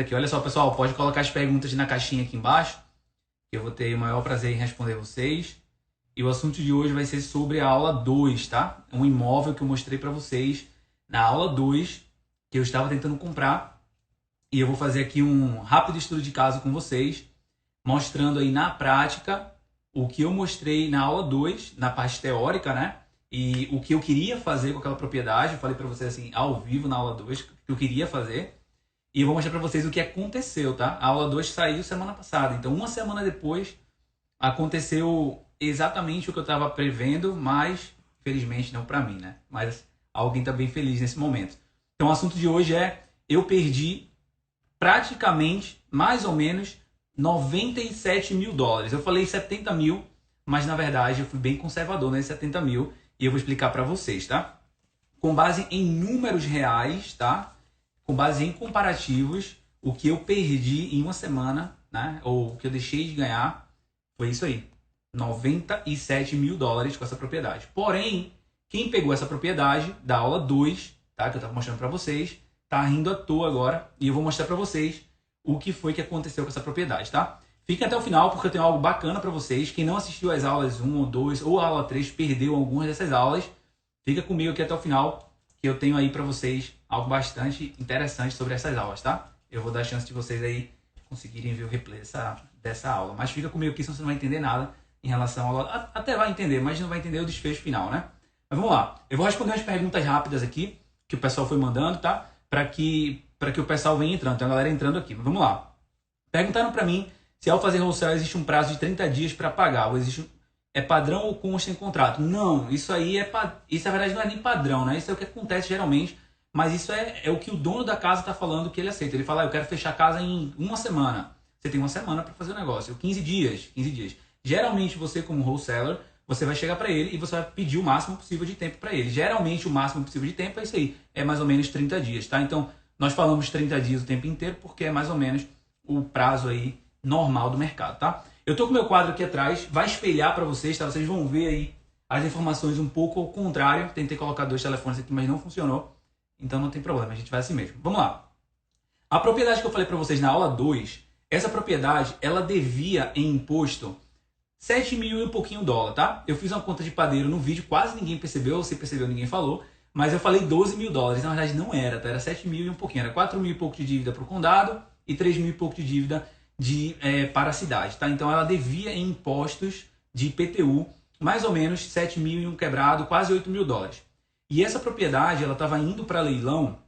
respondendo aqui. Olha só, pessoal, pode colocar as perguntas na caixinha aqui embaixo, que eu vou ter o maior prazer em responder vocês. E o assunto de hoje vai ser sobre a aula 2, tá? Um imóvel que eu mostrei para vocês na aula 2, que eu estava tentando comprar. E eu vou fazer aqui um rápido estudo de caso com vocês, mostrando aí na prática o que eu mostrei na aula 2, na parte teórica, né? E o que eu queria fazer com aquela propriedade. Eu falei para vocês assim, ao vivo na aula 2, o que eu queria fazer. E eu vou mostrar para vocês o que aconteceu, tá? A aula 2 saiu semana passada. Então, uma semana depois, aconteceu exatamente o que eu estava prevendo, mas, felizmente, não para mim, né? Mas alguém está bem feliz nesse momento. Então, o assunto de hoje é: eu perdi praticamente, mais ou menos, 97 mil dólares. Eu falei 70 mil, mas, na verdade, eu fui bem conservador nesses 70 mil. E eu vou explicar para vocês, tá? Com base em números reais, tá? Com base em comparativos, o que eu perdi em uma semana, né? Ou o que eu deixei de ganhar, foi isso aí. 97 mil dólares com essa propriedade. Porém, quem pegou essa propriedade da aula 2, tá? Que eu estava mostrando para vocês, tá rindo à toa agora. E eu vou mostrar para vocês o que foi que aconteceu com essa propriedade, tá? Fiquem até o final, porque eu tenho algo bacana para vocês. Quem não assistiu às aulas 1 ou 2 ou a aula 3, perdeu algumas dessas aulas, fica comigo aqui até o final, que eu tenho aí para vocês algo bastante interessante sobre essas aulas, tá? Eu vou dar a chance de vocês aí conseguirem ver o replay dessa aula. Mas fica comigo aqui, senão você não vai entender nada em relação à aula. Até vai entender, mas não vai entender o desfecho final, né? Mas vamos lá. Eu vou responder umas perguntas rápidas aqui, que o pessoal foi mandando, tá? Para que o pessoal venha entrando. Tem a galera entrando aqui. Mas vamos lá. Perguntaram para mim se ao fazer wholesale existe um prazo de 30 dias para pagar, ou existe é padrão ou consta em contrato. Não, isso aí isso na verdade não é nem padrão, né? Isso é o que acontece geralmente, mas isso é o que o dono da casa está falando que ele aceita. Ele fala: eu quero fechar a casa em uma semana. Você tem uma semana para fazer o negócio. 15 dias. Geralmente você, como wholesaler, você vai chegar para ele e você vai pedir o máximo possível de tempo para ele. Geralmente o máximo possível de tempo é isso aí, é mais ou menos 30 dias, tá? Então, nós falamos 30 dias o tempo inteiro porque é mais ou menos o prazo aí normal do mercado, tá? Eu tô com meu quadro aqui atrás, vai espelhar para vocês, tá? Vocês vão ver aí as informações um pouco ao contrário. Tentei colocar 2 telefones aqui, mas não funcionou. Então não tem problema, a gente vai assim mesmo. Vamos lá. A propriedade que eu falei para vocês na aula 2, essa propriedade, ela devia em imposto 7 mil e um pouquinho dólar, tá? Eu fiz uma conta de padeiro no vídeo, quase ninguém percebeu, ou se percebeu, ninguém falou. Mas eu falei 12 mil dólares, na verdade não era, tá? Era 7 mil e um pouquinho. Era 4 mil e pouco de dívida para o condado e 3 mil e pouco de dívida para a cidade, tá? Então ela devia em impostos de IPTU mais ou menos 7 mil e um quebrado, quase 8 mil dólares. E essa propriedade, ela estava indo para leilão,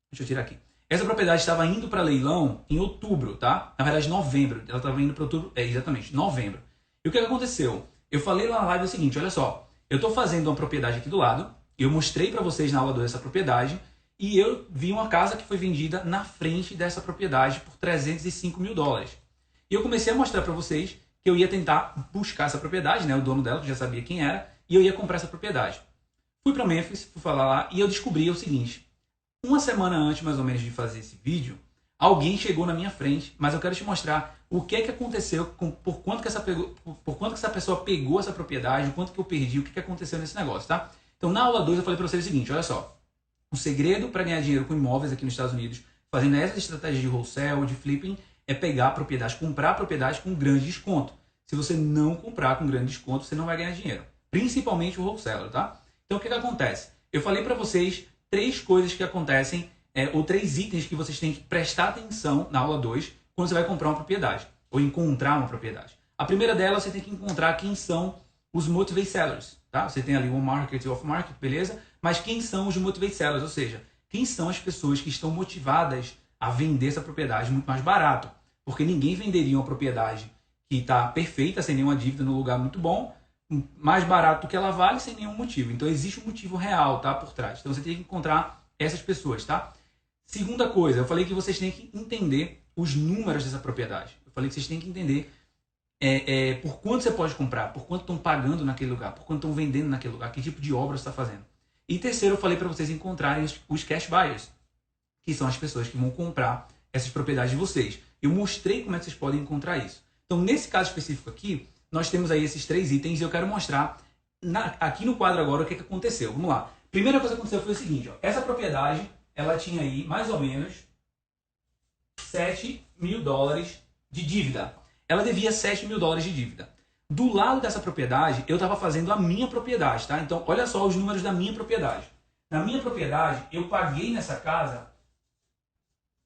deixa eu tirar aqui. Essa propriedade estava indo para leilão em outubro, tá? Na verdade, novembro. Ela estava indo para outubro, exatamente, novembro. E o que aconteceu? Eu falei lá na live o seguinte: olha só, eu estou fazendo uma propriedade aqui do lado, eu mostrei para vocês na aula 2 essa propriedade, e eu vi uma casa que foi vendida na frente dessa propriedade por 305 mil dólares. E eu comecei a mostrar para vocês que eu ia tentar buscar essa propriedade, né? O dono dela, que já sabia quem era, e eu ia comprar essa propriedade. Fui para Memphis, fui falar lá, e eu descobri o seguinte: uma semana antes, mais ou menos, de fazer esse vídeo, alguém chegou na minha frente, mas eu quero te mostrar o que aconteceu, por quanto que essa pessoa pegou essa propriedade, o quanto que eu perdi, o que aconteceu nesse negócio, tá? Então, na aula 2, eu falei para vocês o seguinte: olha só. O segredo para ganhar dinheiro com imóveis aqui nos Estados Unidos, fazendo essas estratégias de wholesale, de flipping, é pegar propriedades, comprar propriedades com grande desconto. Se você não comprar com grande desconto, você não vai ganhar dinheiro. Principalmente o wholesaler, tá? Então, o que acontece? Eu falei para vocês 3 coisas que acontecem, ou 3 itens que vocês têm que prestar atenção na aula 2 quando você vai comprar uma propriedade, ou encontrar uma propriedade. A primeira delas, você tem que encontrar quem são os motivate sellers, tá? Você tem ali o on-market e o off-market, beleza? Mas quem são os motivate sellers? Ou seja, quem são as pessoas que estão motivadas a vender essa propriedade muito mais barato? Porque ninguém venderia uma propriedade que está perfeita, sem nenhuma dívida, num lugar muito bom, mais barato do que ela vale, sem nenhum motivo. Então existe um motivo real, tá, por trás. Então você tem que encontrar essas pessoas, tá? Segunda coisa, eu falei que vocês têm que entender os números dessa propriedade. Eu falei que vocês têm que entender por quanto você pode comprar, por quanto estão pagando naquele lugar, por quanto estão vendendo naquele lugar, que tipo de obra você está fazendo. E terceiro, eu falei para vocês encontrarem os cash buyers, que são as pessoas que vão comprar essas propriedades de vocês. Eu mostrei como é que vocês podem encontrar isso. Então, nesse caso específico aqui, nós temos aí esses 3 itens e eu quero mostrar aqui no quadro agora o que aconteceu. Vamos lá. Primeira coisa que aconteceu foi o seguinte: ó, essa propriedade, ela tinha aí mais ou menos 7 mil dólares de dívida. Ela devia 7 mil dólares de dívida. Do lado dessa propriedade, eu estava fazendo a minha propriedade, tá? Então, olha só os números da minha propriedade. Na minha propriedade, eu paguei nessa casa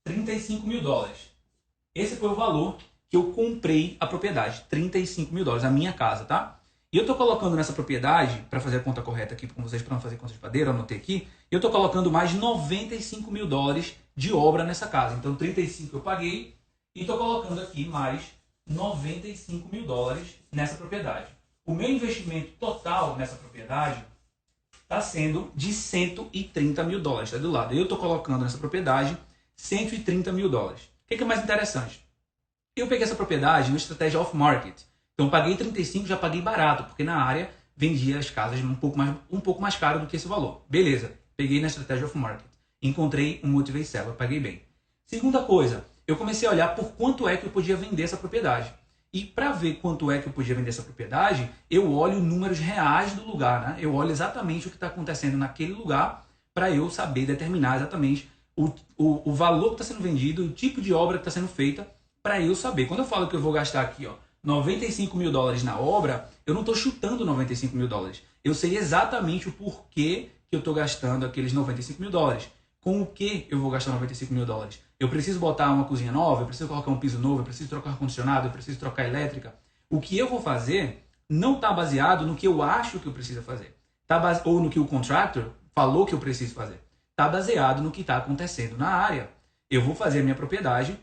35 mil dólares. Esse foi o valor que eu comprei a propriedade, 35 mil dólares, a minha casa, tá? E eu estou colocando nessa propriedade, para fazer a conta correta aqui com vocês, para não fazer conta de padeiro, eu anotei aqui, eu estou colocando mais 95 mil dólares de obra nessa casa. Então, 35 eu paguei e estou colocando aqui mais 95 mil dólares nessa propriedade. O meu investimento total nessa propriedade está sendo de 130 mil dólares, está do lado. Eu estou colocando nessa propriedade 130 mil dólares. O que é mais interessante? Eu peguei essa propriedade no estratégia off-market. Então, eu paguei 35, já paguei barato, porque na área vendia as casas um pouco mais caro do que esse valor. Beleza, peguei na estratégia off-market. Encontrei um motivate seller, paguei bem. Segunda coisa, eu comecei a olhar por quanto é que eu podia vender essa propriedade. E para ver quanto é que eu podia vender essa propriedade, eu olho números reais do lugar, né? Eu olho exatamente o que está acontecendo naquele lugar para eu saber determinar exatamente o valor que está sendo vendido, o tipo de obra que está sendo feita, para eu saber. Quando eu falo que eu vou gastar aqui, 95 mil dólares na obra, eu não estou chutando 95 mil dólares. Eu sei exatamente o porquê que eu estou gastando aqueles 95 mil dólares. Com o que eu vou gastar 95 mil dólares? Eu preciso botar uma cozinha nova, eu preciso colocar um piso novo, eu preciso trocar ar-condicionado, eu preciso trocar elétrica. O que eu vou fazer não está baseado no que eu acho que eu preciso fazer. Ou no que o contractor falou que eu preciso fazer. Está baseado no que está acontecendo na área. Eu vou fazer a minha propriedade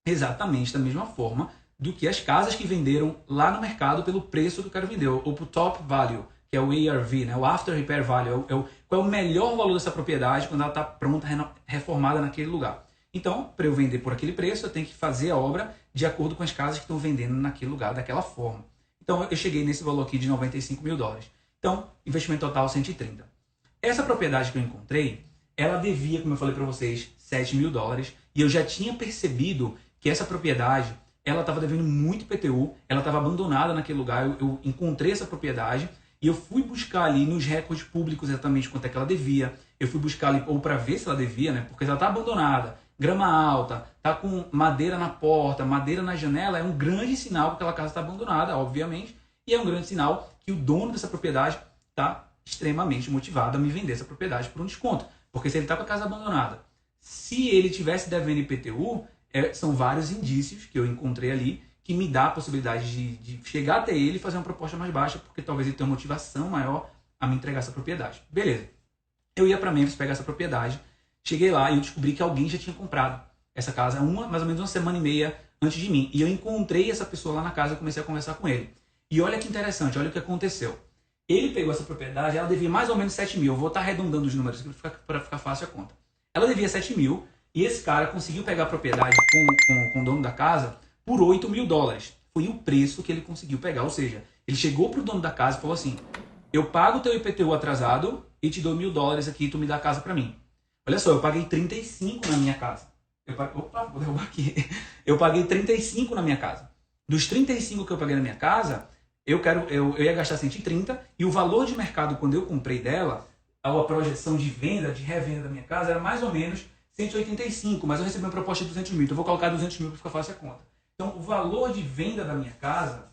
exatamente da mesma forma do que as casas que venderam lá no mercado pelo preço que eu quero vender, ou pro top value, que é o ARV, né? O After Repair Value, qual é o melhor valor dessa propriedade quando ela está pronta, reformada naquele lugar. Então, para eu vender por aquele preço, eu tenho que fazer a obra de acordo com as casas que estão vendendo naquele lugar, daquela forma. Então, eu cheguei nesse valor aqui de 95 mil dólares. Então, investimento total 130. Essa propriedade que eu encontrei, ela devia, como eu falei para vocês, 7 mil dólares, e eu já tinha percebido que essa propriedade, ela estava devendo muito IPTU, ela estava abandonada naquele lugar, eu encontrei essa propriedade e eu fui buscar ali nos recordes públicos exatamente quanto é que ela devia, eu fui buscar ali, ou para ver se ela devia, né? Porque ela está abandonada, grama alta, está com madeira na porta, madeira na janela, é um grande sinal que aquela casa está abandonada, obviamente, e é um grande sinal que o dono dessa propriedade está extremamente motivado a me vender essa propriedade por um desconto. Porque se ele está com a casa abandonada, se ele tivesse devendo IPTU, são vários indícios que eu encontrei ali que me dá a possibilidade de chegar até ele e fazer uma proposta mais baixa, porque talvez ele tenha uma motivação maior a me entregar essa propriedade. Beleza. Eu ia para Memphis pegar essa propriedade, cheguei lá e eu descobri que alguém já tinha comprado essa casa mais ou menos uma semana e meia antes de mim. E eu encontrei essa pessoa lá na casa e comecei a conversar com ele. E olha que interessante, olha o que aconteceu. Ele pegou essa propriedade, ela devia mais ou menos 7 mil. Eu vou estar arredondando os números para ficar fácil a conta. Ela devia 7 mil e esse cara conseguiu pegar a propriedade com o dono da casa por 8 mil dólares. Foi o preço que ele conseguiu pegar. Ou seja, ele chegou para o dono da casa e falou assim: eu pago o teu IPTU atrasado e te dou 1.000 dólares aqui e tu me dá a casa para mim. Olha só, eu paguei 35 na minha casa. Opa, vou derrubar aqui. Eu paguei 35 na minha casa. Dos 35 que eu paguei na minha casa, eu ia gastar 130 e o valor de mercado quando eu comprei dela, a projeção de venda, de revenda da minha casa era mais ou menos 185, mas eu recebi uma proposta de 200 mil, então eu vou colocar 200 mil para ficar fácil a conta. Então o valor de venda da minha casa,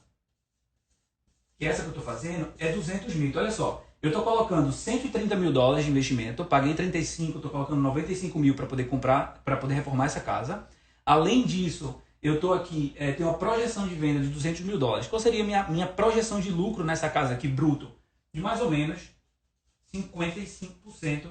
que é essa que eu estou fazendo, é 200 mil. Então olha só, eu estou colocando 130 mil dólares de investimento, eu paguei 35, estou colocando 95 mil para poder comprar, para poder reformar essa casa. Além disso, eu estou aqui, tenho uma projeção de venda de 200 mil dólares. Qual seria a minha projeção de lucro nessa casa aqui, bruto? De mais ou menos 55%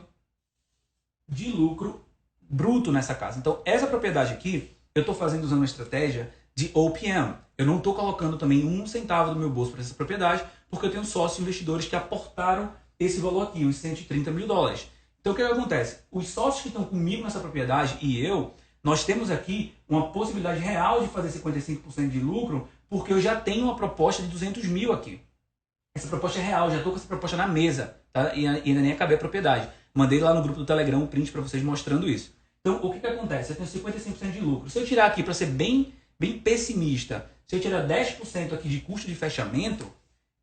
de lucro bruto nessa casa. Então, essa propriedade aqui, eu estou fazendo usando uma estratégia de OPM. Eu não estou colocando também um centavo do meu bolso para essa propriedade, porque eu tenho sócios investidores que aportaram esse valor aqui, os 130 mil dólares. Então, o que acontece? Os sócios que estão comigo nessa propriedade e eu, nós temos aqui uma possibilidade real de fazer 55% de lucro, porque eu já tenho uma proposta de 200 mil aqui. Essa proposta é real, já estou com essa proposta na mesa, tá? E ainda nem acabei a propriedade. Mandei lá no grupo do Telegram um print para vocês mostrando isso. Então, o que acontece? Eu tenho 55% de lucro. Se eu tirar aqui, para ser bem pessimista, se eu tirar 10% aqui de custo de fechamento,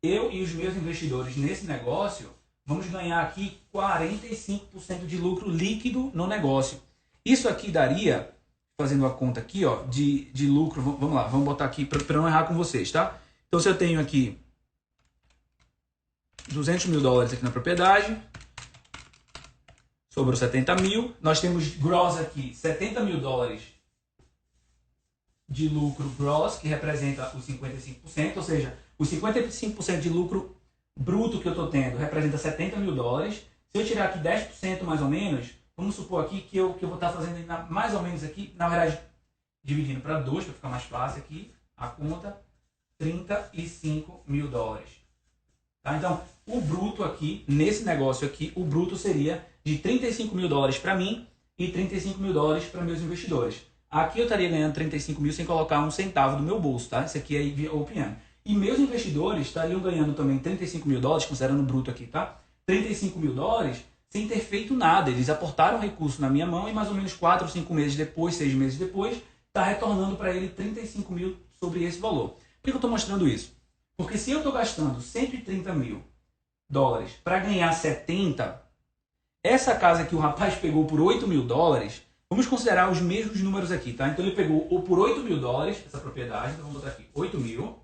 eu e os meus investidores nesse negócio vamos ganhar aqui 45% de lucro líquido no negócio. Isso aqui daria, fazendo a conta aqui, ó, de lucro. Vamos lá, vamos botar aqui para não errar com vocês, tá? Então, se eu tenho aqui 200 mil dólares aqui na propriedade, sobrou 70 mil. Nós temos gross aqui 70 mil dólares de lucro gross, que representa os 55%, ou seja, os 55% de lucro bruto que eu estou tendo representa 70 mil dólares. Se eu tirar aqui 10% mais ou menos, vamos supor aqui que eu vou estar fazendo mais ou menos aqui, na verdade, dividindo para 2, para ficar mais fácil aqui, a conta, 35 mil dólares. Tá? Então, o bruto aqui, nesse negócio aqui, o bruto seria de 35 mil dólares para mim e 35 mil dólares para meus investidores. Aqui eu estaria ganhando 35 mil sem colocar um centavo do meu bolso, tá? Isso aqui é OPM. E meus investidores estariam ganhando também 35 mil dólares, considerando o bruto aqui, tá? 35 mil dólares sem ter feito nada. Eles aportaram recurso na minha mão e mais ou menos 4 ou 5 meses depois, 6 meses depois, está retornando para ele 35 mil sobre esse valor. Por que eu estou mostrando isso? Porque se eu estou gastando 130 mil dólares para ganhar 70, essa casa que o rapaz pegou por 8 mil dólares, vamos considerar os mesmos números aqui, tá? Então ele pegou por 8 mil dólares, essa propriedade, então vamos botar aqui 8 mil.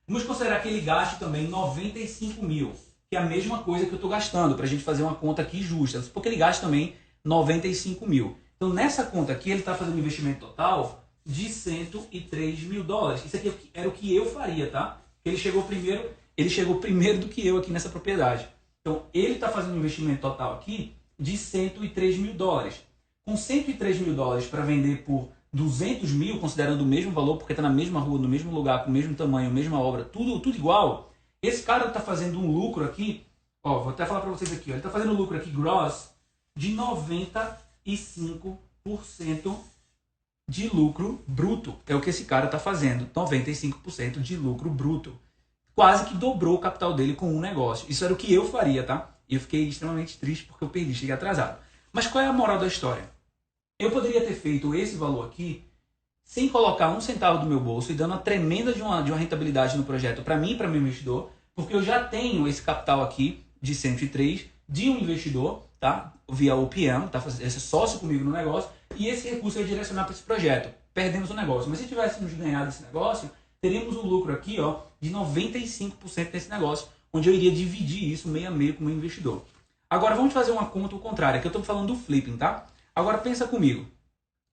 Vamos considerar que ele gaste também 95 mil, que é a mesma coisa que eu estou gastando, para a gente fazer uma conta aqui justa, porque ele gasta também 95 mil. Então nessa conta aqui ele está fazendo um investimento total de 103 mil dólares. Isso aqui era o que eu faria, tá? Ele chegou primeiro do que eu aqui nessa propriedade. Então ele está fazendo um investimento total aqui de 103 mil dólares. Com 103 mil dólares para vender por 200 mil, considerando o mesmo valor, porque está na mesma rua, no mesmo lugar, com o mesmo tamanho, mesma obra, tudo igual, esse cara está fazendo um lucro aqui, ó, vou até falar para vocês aqui, ó, ele está fazendo um lucro aqui gross de 95% de lucro bruto. É o que esse cara está fazendo, 95% de lucro bruto. Quase que dobrou o capital dele com um negócio. Isso era o que eu faria, tá? E eu fiquei extremamente triste porque eu perdi, cheguei atrasado. Mas qual é a moral da história? Eu poderia ter feito esse valor aqui sem colocar um centavo do meu bolso e dando uma tremenda de uma rentabilidade no projeto para mim e para meu investidor, porque eu já tenho esse capital aqui de 103 de um investidor, tá? Via OPM, tá? Esse sócio comigo no negócio, e esse recurso eu ia direcionar para esse projeto. Perdemos o negócio. Mas se tivéssemos ganhado esse negócio, teríamos um lucro aqui, ó, de 95% desse negócio, onde eu iria dividir isso meio a meio com o meu investidor. Agora vamos fazer uma conta ao contrário, que eu estou falando do flipping, tá? Agora pensa comigo.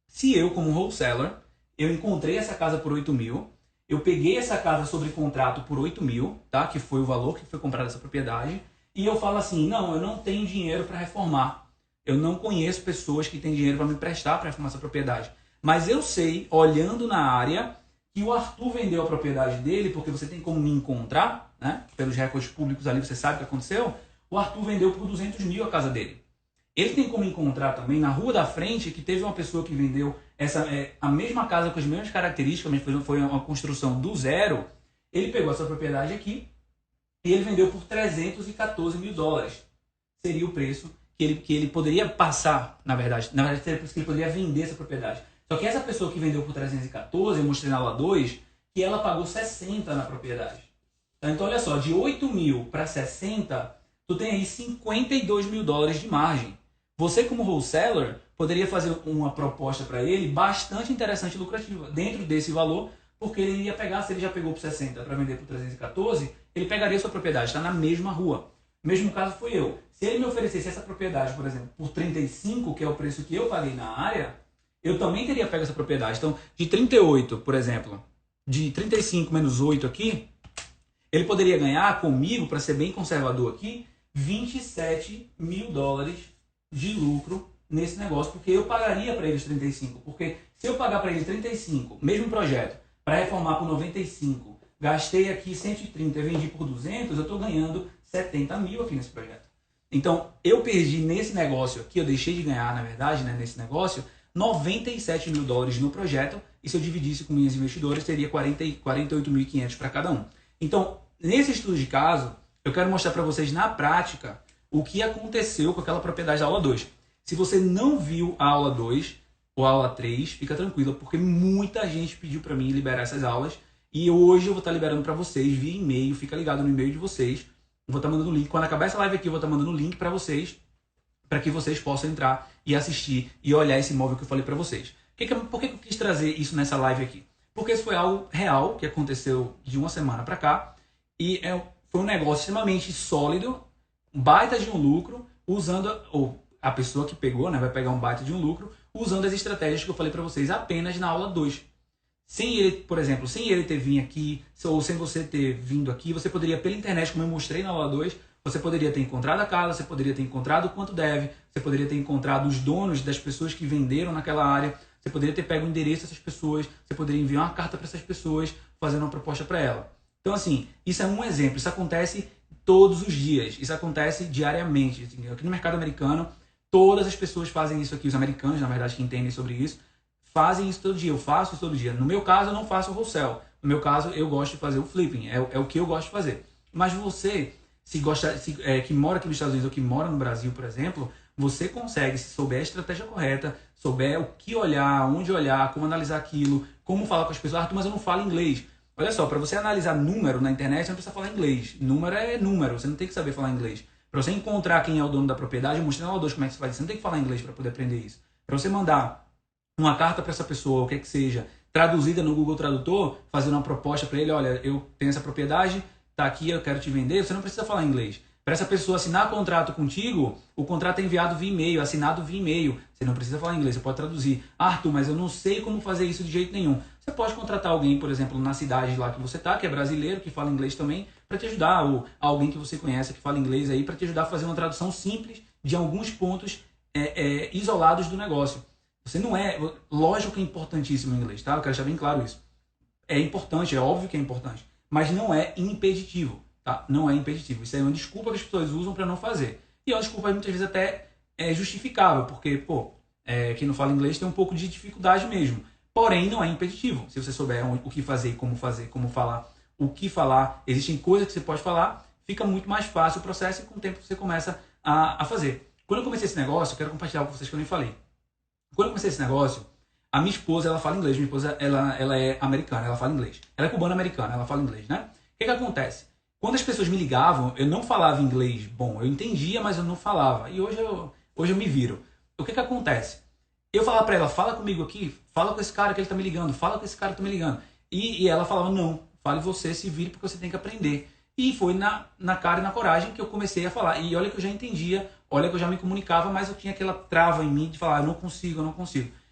Se eu, como wholesaler, eu encontrei essa casa por 8 mil, eu peguei essa casa sobre contrato por 8 mil, tá? Que foi o valor que foi comprado essa propriedade, e eu falo assim, não, eu não tenho dinheiro para reformar. Eu não conheço pessoas que têm dinheiro para me prestar para reformar essa propriedade. Mas eu sei, olhando na área, que o Arthur vendeu a propriedade dele, porque você tem como me encontrar, né? Pelos recordes públicos ali, você sabe o que aconteceu. O Arthur vendeu por 200 mil a casa dele. Ele tem como encontrar também na rua da frente que teve uma pessoa que vendeu a mesma casa com as mesmas características, mas foi uma construção do zero. Ele pegou essa propriedade aqui e ele vendeu por 314 mil dólares. Seria o preço que ele poderia passar, na verdade seria o preço que ele poderia vender essa propriedade. Só que essa pessoa que vendeu por 314, eu mostrei na aula 2, que ela pagou 60 na propriedade. Então olha só, de 8 mil para 60, tu tem aí 52 mil dólares de margem. Você, como wholesaler, poderia fazer uma proposta para ele bastante interessante e lucrativa dentro desse valor, porque ele ia pegar, se ele já pegou por 60 para vender por 314, ele pegaria a sua propriedade, está na mesma rua. O mesmo caso foi eu. Se ele me oferecesse essa propriedade, por exemplo, por 35, que é o preço que eu paguei na área, eu também teria pego essa propriedade. Então, de 38, por exemplo, de 35 menos 8 aqui, ele poderia ganhar comigo, para ser bem conservador aqui, 27 mil dólares de lucro nesse negócio, porque eu pagaria para eles 35. Porque se eu pagar para eles 35, mesmo projeto, para reformar por 95, gastei aqui 130 e vendi por 200, eu estou ganhando 70 mil aqui nesse projeto. Então, eu perdi nesse negócio aqui, eu deixei de ganhar, na verdade, né, nesse negócio, 97 mil dólares no projeto, e se eu dividisse com minhas investidoras, teria 48.500 para cada um. Então, nesse estudo de caso, eu quero mostrar para vocês na prática o que aconteceu com aquela propriedade da aula 2. Se você não viu a aula 2 ou a aula 3, fica tranquilo, porque muita gente pediu para mim liberar essas aulas, e hoje eu vou estar liberando para vocês via e-mail, fica ligado no e-mail de vocês, eu vou estar mandando o link. Quando acabar essa live aqui, eu vou estar mandando o link para vocês, para que vocês possam entrar e assistir e olhar esse imóvel que eu falei para vocês. Por que eu quis trazer isso nessa live aqui? Porque isso foi algo real que aconteceu de uma semana para cá e foi um negócio extremamente sólido, um baita de um lucro, usando, ou a pessoa que pegou, né, vai pegar um baita de um lucro, usando as estratégias que eu falei para vocês apenas na aula 2. Sem ele, por exemplo, sem ele ter vindo aqui, ou sem você ter vindo aqui, você poderia, pela internet, como eu mostrei na aula 2, você poderia ter encontrado a casa, você poderia ter encontrado o quanto deve, você poderia ter encontrado os donos das pessoas que venderam naquela área, você poderia ter pego o endereço dessas pessoas, você poderia enviar uma carta para essas pessoas, fazendo uma proposta para ela. Então, assim, isso é um exemplo. Isso acontece todos os dias. Isso acontece diariamente. Assim, aqui no mercado americano, todas as pessoas fazem isso aqui. Os americanos, na verdade, que entendem sobre isso, fazem isso todo dia. Eu faço isso todo dia. No meu caso, eu não faço o wholesale. No meu caso, eu gosto de fazer o flipping. É o que eu gosto de fazer. Mas você, que mora aqui nos Estados Unidos ou que mora no Brasil, por exemplo, você consegue, se souber a estratégia correta, souber o que olhar, onde olhar, como analisar aquilo, como falar com as pessoas. Arthur, mas eu não falo inglês. Olha só, para você analisar número na internet, você não precisa falar inglês. Número é número, você não tem que saber falar inglês. Para você encontrar quem é o dono da propriedade, eu mostrei na aula 2 como é que você faz isso. Você não tem que falar inglês para poder aprender isso. Para você mandar uma carta para essa pessoa, o que seja, traduzida no Google Tradutor, fazendo uma proposta para ele, olha, eu tenho essa propriedade, tá aqui, eu quero te vender, você não precisa falar inglês. Para essa pessoa assinar contrato contigo, o contrato é enviado via e-mail, assinado via e-mail. Você não precisa falar inglês, você pode traduzir. Arthur, mas eu não sei como fazer isso de jeito nenhum. Você pode contratar alguém, por exemplo, na cidade lá que você está, que é brasileiro, que fala inglês também, para te ajudar, ou alguém que você conhece que fala inglês aí, para te ajudar a fazer uma tradução simples de alguns pontos isolados do negócio. Você não é... Lógico que é importantíssimo o inglês, tá? Eu quero deixar bem claro isso. É importante, é óbvio que é importante, mas não é impeditivo. Tá? Não é impeditivo. Isso é uma desculpa que as pessoas usam para não fazer. E é uma desculpa muitas vezes até justificável, porque, quem não fala inglês tem um pouco de dificuldade mesmo. Porém, não é impeditivo. Se você souber o que fazer, como falar, o que falar, existem coisas que você pode falar, fica muito mais fácil o processo e com o tempo você começa a fazer. Quando eu comecei esse negócio, eu quero compartilhar com vocês que eu nem falei. Quando eu comecei esse negócio, a minha esposa, ela fala inglês. Minha esposa, ela é americana, ela fala inglês. Ela é cubana-americana, ela fala inglês, né? O que acontece? Quando as pessoas me ligavam, eu não falava inglês bom. Eu entendia, mas eu não falava. E hoje eu me viro. O que acontece? Eu falava pra ela, fala comigo aqui, fala com esse cara que ele tá me ligando, fala com esse cara que tá me ligando. E ela falava, não, fale você, se vire, porque você tem que aprender. E foi na cara e na coragem que eu comecei a falar. E olha que eu já entendia, olha que eu já me comunicava, mas eu tinha aquela trava em mim de falar, eu não consigo.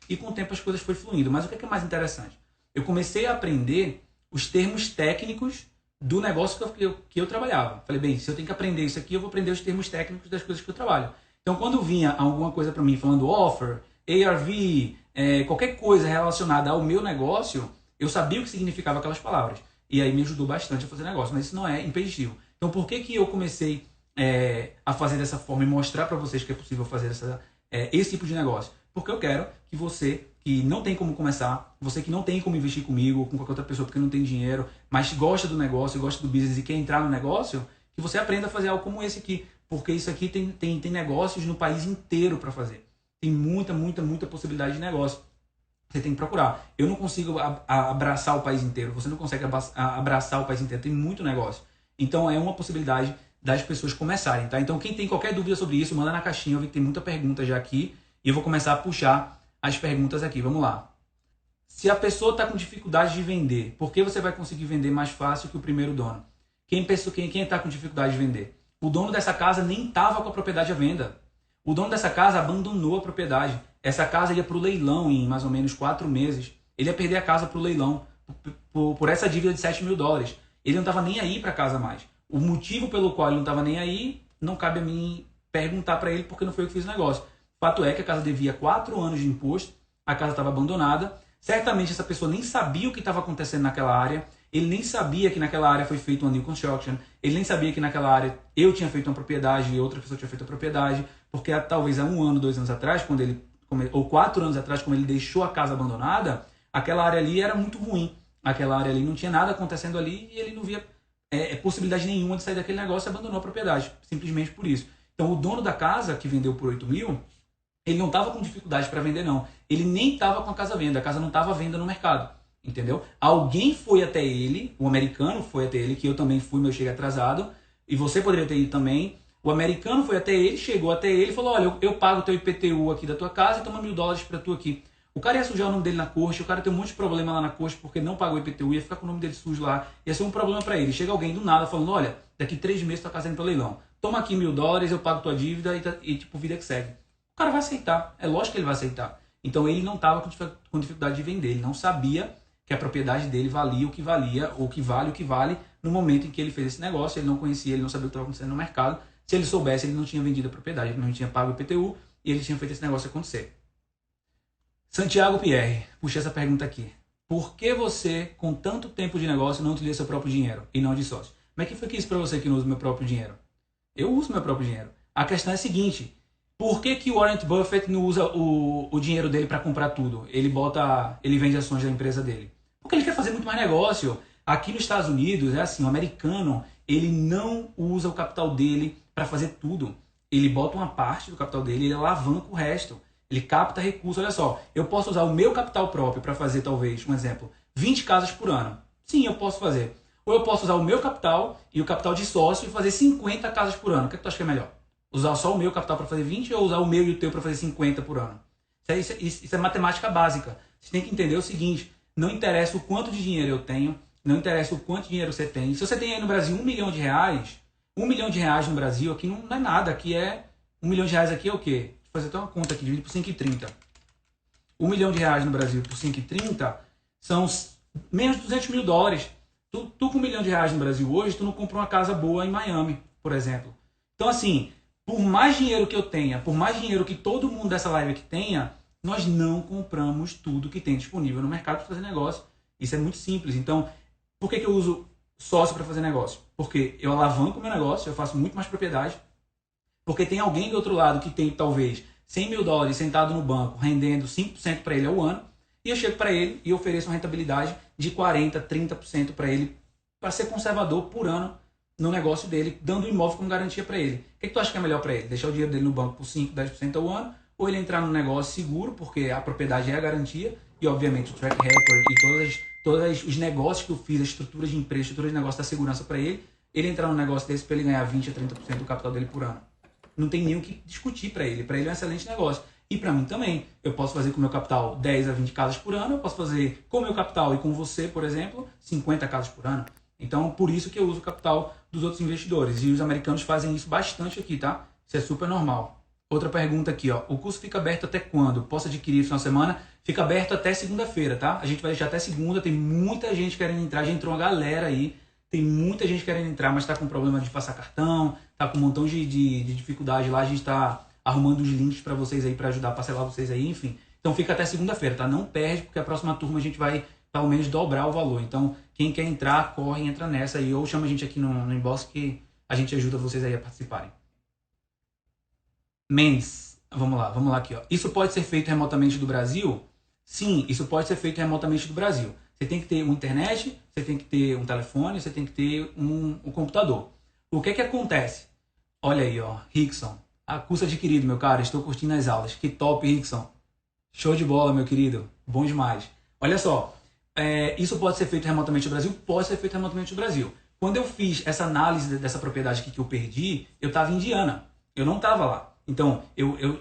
E com o tempo as coisas foram fluindo. Mas o que é mais interessante? Eu comecei a aprender os termos técnicos do negócio que eu trabalhava. Falei, bem, se eu tenho que aprender isso aqui, eu vou aprender os termos técnicos das coisas que eu trabalho. Então, quando vinha alguma coisa para mim falando offer, ARV, qualquer coisa relacionada ao meu negócio, eu sabia o que significava aquelas palavras. E aí me ajudou bastante a fazer negócio, mas isso não é impeditivo. Então, por que eu comecei a fazer dessa forma e mostrar para vocês que é possível fazer esse tipo de negócio? Porque eu quero que você que não tem como começar, você que não tem como investir comigo ou com qualquer outra pessoa porque não tem dinheiro, mas gosta do negócio, gosta do business e quer entrar no negócio, que você aprenda a fazer algo como esse aqui. Porque isso aqui tem negócios no país inteiro para fazer. Tem muita possibilidade de negócio. Você tem que procurar. Eu não consigo abraçar o país inteiro. Você não consegue abraçar o país inteiro. Tem muito negócio. Então é uma possibilidade das pessoas começarem, tá? Então quem tem qualquer dúvida sobre isso, manda na caixinha. Eu vi que tem muita pergunta já aqui. E eu vou começar a puxar as perguntas aqui. Vamos lá. Se a pessoa está com dificuldade de vender, por que você vai conseguir vender mais fácil que o primeiro dono? Quem está com dificuldade de vender? O dono dessa casa nem estava com a propriedade à venda. O dono dessa casa abandonou a propriedade. Essa casa ia para o leilão em mais ou menos 4 meses. Ele ia perder a casa para o leilão por essa dívida de $7.000. Ele não estava nem aí para a casa mais. O motivo pelo qual ele não estava nem aí, não cabe a mim perguntar para ele porque não foi eu que fiz o negócio. Fato é que a casa devia 4 anos de imposto, a casa estava abandonada. Certamente essa pessoa nem sabia o que estava acontecendo naquela área. Ele nem sabia que naquela área foi feita uma new construction. Ele nem sabia que naquela área eu tinha feito uma propriedade e outra pessoa tinha feito a propriedade. Porque talvez há 1 ano, 2 anos atrás, ou 4 anos atrás, quando ele deixou a casa abandonada, aquela área ali era muito ruim. Aquela área ali não tinha nada acontecendo ali e ele não via possibilidade nenhuma de sair daquele negócio e abandonou a propriedade. Simplesmente por isso. Então o dono da casa, que vendeu por 8 mil, ele não estava com dificuldade para vender, não. Ele nem estava com a casa à venda. A casa não estava à venda no mercado. Entendeu? Alguém foi até ele, o americano foi até ele, que eu também fui, mas eu cheguei atrasado. E você poderia ter ido também. O americano foi até ele, chegou até ele e falou, olha, eu pago o teu IPTU aqui da tua casa e toma $1.000 para tu aqui. O cara ia sujar o nome dele na corte, o cara tem um monte de problema lá na corte porque não pagou o IPTU, ia ficar com o nome dele sujo lá, ia ser um problema para ele. Chega alguém do nada falando, olha, daqui 3 meses tua casa indo para leilão. Toma aqui $1.000, eu pago tua dívida e tipo, vida que segue. O cara vai aceitar, é lógico que ele vai aceitar. Então ele não estava com dificuldade de vender, ele não sabia que a propriedade dele valia, ou que vale no momento em que ele fez esse negócio, ele não conhecia, ele não sabia o que estava acontecendo no mercado. Se ele soubesse, ele não tinha vendido a propriedade, ele não tinha pago o IPTU e ele tinha feito esse negócio acontecer. Santiago Pierre, puxei essa pergunta aqui. Por que você, com tanto tempo de negócio, não utiliza seu próprio dinheiro e não de sócio? Mas que foi que isso para você que não usa meu próprio dinheiro? Eu uso meu próprio dinheiro. A questão é a seguinte, por que o Warren Buffett não usa o dinheiro dele para comprar tudo? Ele vende ações da empresa dele. Porque ele quer fazer muito mais negócio. Aqui nos Estados Unidos, é assim, o americano, ele não usa o capital dele para fazer tudo. Ele bota uma parte do capital dele e ele alavanca o resto. Ele capta recursos. Olha só, eu posso usar o meu capital próprio para fazer, talvez, um exemplo, 20 casas por ano. Sim, eu posso fazer. Ou eu posso usar o meu capital e o capital de sócio e fazer 50 casas por ano. O que tu acha que é melhor? Usar só o meu capital para fazer 20 ou usar o meu e o teu para fazer 50 por ano? Isso é matemática básica. Você tem que entender o seguinte, não interessa o quanto de dinheiro eu tenho, não interessa o quanto de dinheiro você tem. Se você tem aí no Brasil R$1 milhão, R$1 milhão no Brasil aqui não é nada. Aqui é R$1 milhão aqui é o quê? Deixa eu fazer até uma conta aqui, dividido por 5,30. R$1 milhão no Brasil por 5,30 são menos de $200 mil. Tu com R$1 milhão no Brasil hoje, tu não compra uma casa boa em Miami, por exemplo. Então assim, por mais dinheiro que eu tenha, por mais dinheiro que todo mundo dessa live aqui tenha, nós não compramos tudo que tem disponível no mercado para fazer negócio. Isso é muito simples. Então, por que eu uso sócio para fazer negócio? Porque eu alavanco o meu negócio, eu faço muito mais propriedade. Porque tem alguém do outro lado que tem talvez $100 mil sentado no banco, rendendo 5% para ele ao ano. E eu chego para ele e ofereço uma rentabilidade de 40%, 30% para ele, para ser conservador por ano no negócio dele, dando o imóvel como garantia para ele. O que tu acha que é melhor para ele? Deixar o dinheiro dele no banco por 5%, 10% ao ano? Ou ele entrar num negócio seguro, porque a propriedade é a garantia, e obviamente o track record e todos os negócios que eu fiz, a estrutura de empresa, a estrutura de negócio da segurança para ele entrar num negócio desse para ele ganhar 20% a 30% do capital dele por ano. Não tem nem o que discutir para ele é um excelente negócio. E para mim também, eu posso fazer com o meu capital 10 a 20 casas por ano, eu posso fazer com o meu capital e com você, por exemplo, 50 casas por ano. Então, por isso que eu uso o capital dos outros investidores. E os americanos fazem isso bastante aqui, tá? Isso é super normal. Outra pergunta aqui, ó. O curso fica aberto até quando? Posso adquirir no final de semana? Fica aberto até segunda-feira, tá? A gente vai deixar até segunda. Tem muita gente querendo entrar. Já entrou uma galera aí. Tem muita gente querendo entrar, mas tá com problema de passar cartão. Tá com um montão de dificuldade lá. A gente tá arrumando os links para vocês aí, para ajudar a parcelar vocês aí, enfim. Então fica até segunda-feira, tá? Não perde, porque a próxima turma a gente vai pelo menos dobrar o valor. Então, quem quer entrar, corre, entra nessa aí. Ou chama a gente aqui no inbox que a gente ajuda vocês aí a participarem. Mendes, vamos lá aqui, ó. Isso pode ser feito remotamente do Brasil? Sim, isso pode ser feito remotamente do Brasil. Você tem que ter uma internet, você tem que ter um telefone, você tem que ter um computador. O que acontece? Olha aí, ó, Rickson. Curso adquirido, meu cara, estou curtindo as aulas. Que top, Rickson. Show de bola, meu querido. Bom demais. Olha só, isso pode ser feito remotamente do Brasil? Pode ser feito remotamente do Brasil. Quando eu fiz essa análise dessa propriedade aqui que eu perdi, eu estava em Indiana. Eu não estava lá. Então,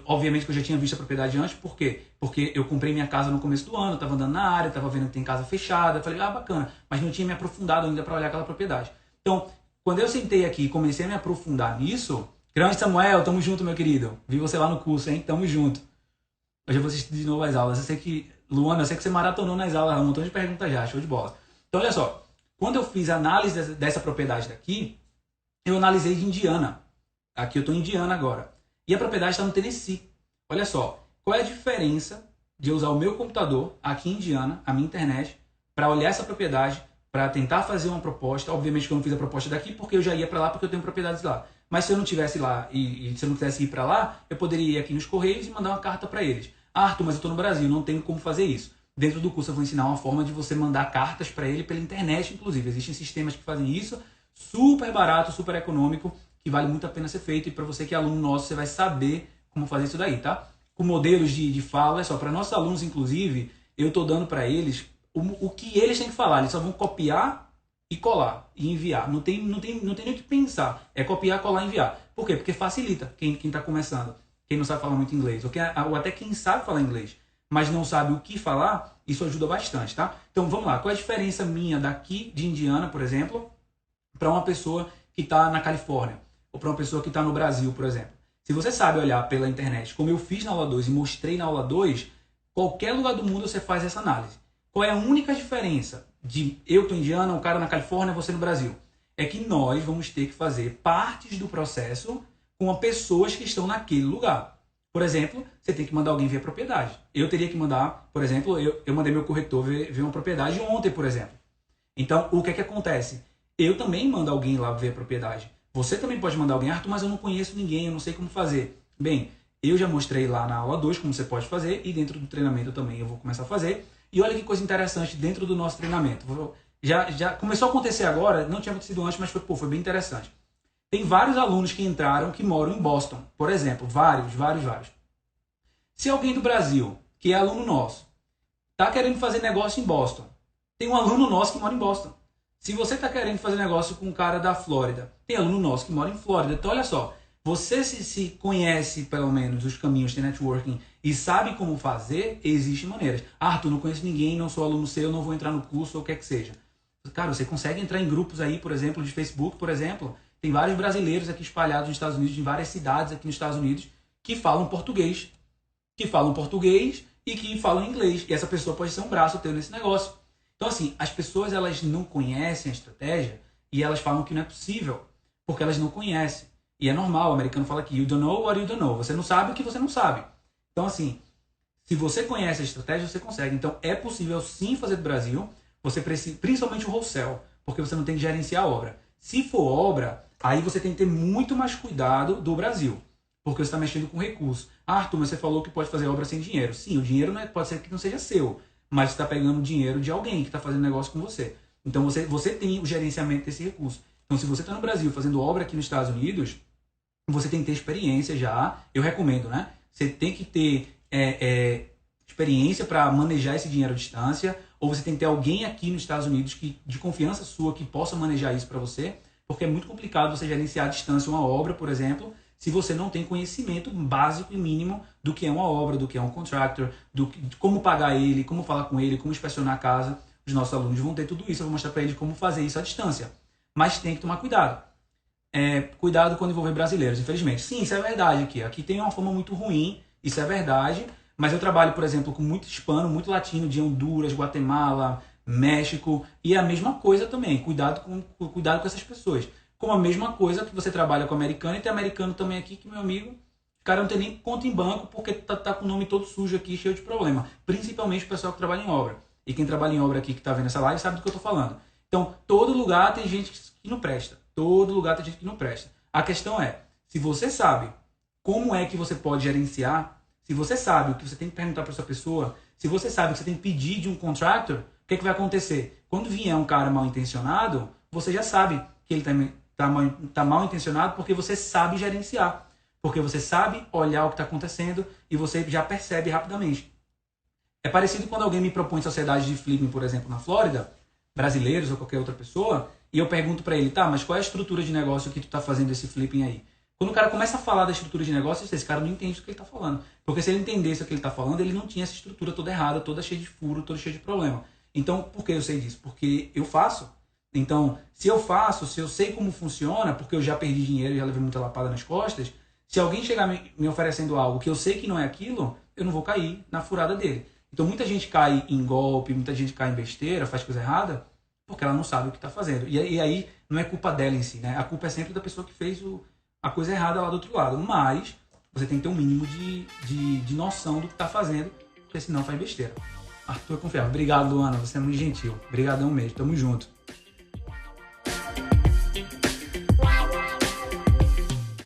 obviamente que eu já tinha visto a propriedade antes, por quê? Porque eu comprei minha casa no começo do ano, estava andando na área, estava vendo que tem casa fechada, falei, bacana, mas não tinha me aprofundado ainda para olhar aquela propriedade. Então, quando eu sentei aqui e comecei a me aprofundar nisso, grande Samuel, tamo junto, meu querido, vi você lá no curso, hein, tamo junto. Hoje eu vou assistir de novo as aulas, eu sei que, Luana, eu sei que você maratonou nas aulas, um montão de perguntas já, show de bola. Então, olha só, quando eu fiz a análise dessa propriedade daqui, eu analisei de Indiana, aqui eu estou em Indiana agora. E a propriedade está no Tennessee. Olha só, qual é a diferença de eu usar o meu computador aqui em Indiana, a minha internet, para olhar essa propriedade, para tentar fazer uma proposta. Obviamente que eu não fiz a proposta daqui porque eu já ia para lá porque eu tenho propriedades lá. Mas se eu não tivesse lá e se eu não quisesse ir para lá, eu poderia ir aqui nos Correios e mandar uma carta para eles. Arthur, mas eu estou no Brasil, não tenho como fazer isso. Dentro do curso eu vou ensinar uma forma de você mandar cartas para ele pela internet, inclusive. Existem sistemas que fazem isso, super barato, super econômico, que vale muito a pena ser feito, e para você que é aluno nosso, você vai saber como fazer isso daí, tá? Com modelos de fala, é só, para nossos alunos, inclusive, eu estou dando para eles o que eles têm que falar, eles só vão copiar e colar, e enviar, não tem nem o que pensar, é copiar, colar e enviar. Por quê? Porque facilita quem está começando, quem não sabe falar muito inglês, ou até quem sabe falar inglês, mas não sabe o que falar, isso ajuda bastante, tá? Então vamos lá, qual é a diferença minha daqui de Indiana, por exemplo, para uma pessoa que está na Califórnia, ou para uma pessoa que está no Brasil, por exemplo? Se você sabe olhar pela internet, como eu fiz na aula 2 e mostrei na aula 2, qualquer lugar do mundo você faz essa análise. Qual é a única diferença de eu tô em Indiana, um cara na Califórnia, você no Brasil? É que nós vamos ter que fazer partes do processo com as pessoas que estão naquele lugar. Por exemplo, você tem que mandar alguém ver a propriedade. Eu teria que mandar, por exemplo, eu mandei meu corretor ver uma propriedade ontem, por exemplo. Então, o que é que acontece? Eu também mando alguém lá ver a propriedade. Você também pode mandar alguém, Arthur, mas eu não conheço ninguém, eu não sei como fazer. Bem, eu já mostrei lá na aula 2 como você pode fazer e dentro do treinamento também eu vou começar a fazer. E olha que coisa interessante dentro do nosso treinamento. Já começou a acontecer agora, não tinha acontecido antes, mas foi bem interessante. Tem vários alunos que entraram que moram em Boston, por exemplo, vários. Se alguém do Brasil, que é aluno nosso, está querendo fazer negócio em Boston, tem um aluno nosso que mora em Boston. Se você está querendo fazer negócio com um cara da Flórida, tem aluno nosso que mora em Flórida. Então, olha só, você se conhece, pelo menos, os caminhos de networking e sabe como fazer, existem maneiras. Arthur, não conheço ninguém, não sou aluno seu, não vou entrar no curso, ou o que é que seja. Cara, você consegue entrar em grupos aí, por exemplo, de Facebook, por exemplo. Tem vários brasileiros aqui espalhados nos Estados Unidos, em várias cidades aqui nos Estados Unidos, que falam português. E que falam inglês. E essa pessoa pode ser um braço teu nesse negócio. Então, assim, as pessoas elas não conhecem a estratégia e elas falam que não é possível, porque elas não conhecem. E é normal, o americano fala que you don't know what you don't know. Você não sabe o que você não sabe. Então, assim, se você conhece a estratégia, você consegue. Então, é possível sim fazer do Brasil. Você precisa, principalmente o wholesale, porque você não tem que gerenciar a obra. Se for obra, aí você tem que ter muito mais cuidado do Brasil, porque você está mexendo com recursos. Arthur, mas você falou que pode fazer obra sem dinheiro. Sim, o dinheiro pode ser que não seja seu, mas você está pegando dinheiro de alguém que está fazendo negócio com você. Então você tem o gerenciamento desse recurso. Então se você está no Brasil fazendo obra aqui nos Estados Unidos, você tem que ter experiência já. Eu recomendo, né? Você tem que ter experiência para manejar esse dinheiro à distância, ou você tem que ter alguém aqui nos Estados Unidos de confiança sua que possa manejar isso para você, porque é muito complicado você gerenciar à distância uma obra, por exemplo, se você não tem conhecimento básico e mínimo do que é uma obra, do que é um contractor, de como pagar ele, como falar com ele, como inspecionar a casa. Os nossos alunos vão ter tudo isso, eu vou mostrar para eles como fazer isso à distância. Mas tem que tomar cuidado. Cuidado quando envolver brasileiros, infelizmente. Sim, isso é verdade aqui. Aqui tem uma fama muito ruim, isso é verdade, mas eu trabalho, por exemplo, com muito hispano, muito latino, de Honduras, Guatemala, México, e é a mesma coisa também. Cuidado com essas pessoas. Como a mesma coisa que você trabalha com americano, e tem americano também aqui, que meu amigo, o cara não tem nem conta em banco, porque tá com o nome todo sujo aqui, cheio de problema. Principalmente o pessoal que trabalha em obra. E quem trabalha em obra aqui, que tá vendo essa live, sabe do que eu tô falando. Então, todo lugar tem gente que não presta. Todo lugar tem gente que não presta. A questão é, se você sabe como é que você pode gerenciar, se você sabe o que você tem que perguntar para essa pessoa, se você sabe o que você tem que pedir de um contractor, o que vai acontecer? Quando vier um cara mal intencionado, você já sabe que ele tá mal intencionado, porque você sabe gerenciar. Porque você sabe olhar o que está acontecendo e você já percebe rapidamente. É parecido quando alguém me propõe sociedade de flipping, por exemplo, na Flórida, brasileiros ou qualquer outra pessoa, e eu pergunto para ele, tá, mas qual é a estrutura de negócio que tu tá fazendo esse flipping aí? Quando o cara começa a falar da estrutura de negócio, esse cara não entende o que ele está falando. Porque se ele entendesse o que ele está falando, ele não tinha essa estrutura toda errada, toda cheia de furo, toda cheia de problema. Então, por que eu sei disso? Porque eu faço. Então, se eu sei como funciona, porque eu já perdi dinheiro, já levei muita lapada nas costas, se alguém chegar me oferecendo algo que eu sei que não é aquilo, eu não vou cair na furada dele. Então, muita gente cai em golpe, muita gente cai em besteira, faz coisa errada, porque ela não sabe o que está fazendo. E aí, não é culpa dela em si, né? A culpa é sempre da pessoa que fez a coisa errada lá do outro lado. Mas, você tem que ter um mínimo de noção do que está fazendo, porque senão faz besteira. Arthur é confiável. Obrigado, Luana. Você é muito gentil. Obrigadão mesmo. Tamo junto.